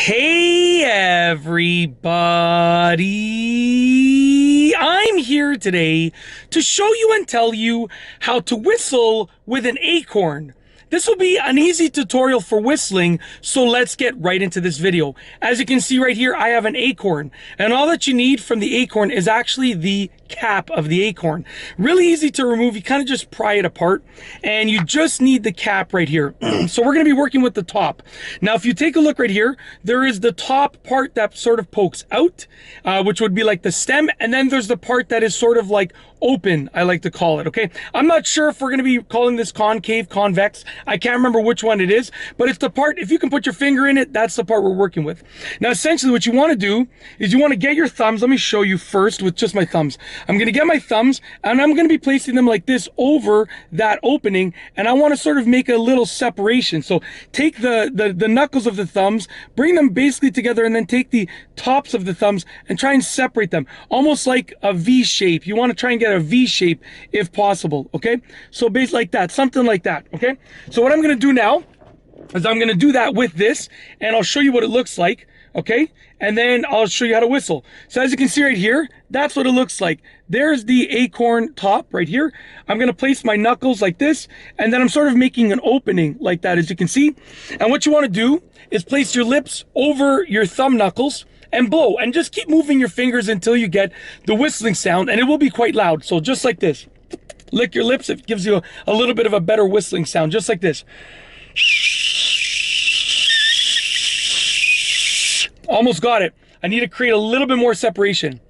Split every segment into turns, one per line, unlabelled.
Hey everybody! I'm here today to show you and tell you how to whistle with an acorn. This will be an easy tutorial for whistling, so let's get right into this video. As you can see right here, I have an acorn, and all that you need from the acorn is actually the cap of the acorn. Really easy to remove. You kind of just pry it apart, and you just need the cap right here. So we're going to be working with the top. Now, if you take a look right here, there is the top part that sort of pokes out, which would be like the stem, and then there's the part that is sort of like open, I like to call it, okay? I'm not sure if we're going to be calling this concave, convex. I can't remember which one it is, but it's the part, if you can put your finger in it, that's the part we're working with. Now, essentially what you want to do is you want to get your thumbs. Let me show you first with just my thumbs. I'm going to get my thumbs and I'm going to be placing them like this over that opening, and I want to sort of make a little separation. So take the knuckles of the thumbs, bring them basically together, and then take the tops of the thumbs and try and separate them, almost like a V shape. You want to try and get a V shape if possible, okay? So basically like that, something like that, okay? So what I'm going to do now is I'm going to do that with this, and I'll show you what it looks like, okay? And then I'll show you how to whistle. So as you can see right here, that's what it looks like. There's the acorn top right here. I'm going to place my knuckles like this, and then I'm sort of making an opening like that, as you can see. And what you want to do is place your lips over your thumb knuckles and blow, and just keep moving your fingers until you get the whistling sound, and it will be quite loud. So just like this. Lick your lips. It gives you a little bit of a better whistling sound, just like this. Almost got it. I need to create a little bit more separation.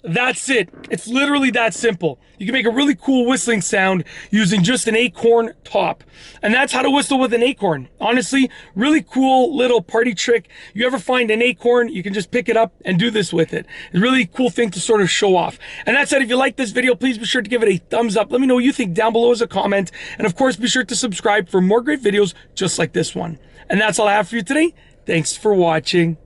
That's it. It's literally that simple. You can make a really cool whistling sound using just an acorn top. And that's how to whistle with an acorn. Honestly, really cool little party trick. You ever find an acorn, you can just pick it up and do this with it. It's a really cool thing to sort of show off. And that's it. If you like this video, please be sure to give it a thumbs up. Let me know what you think down below as a comment. And of course, be sure to subscribe for more great videos just like this one. And that's all I have for you today. Thanks for watching.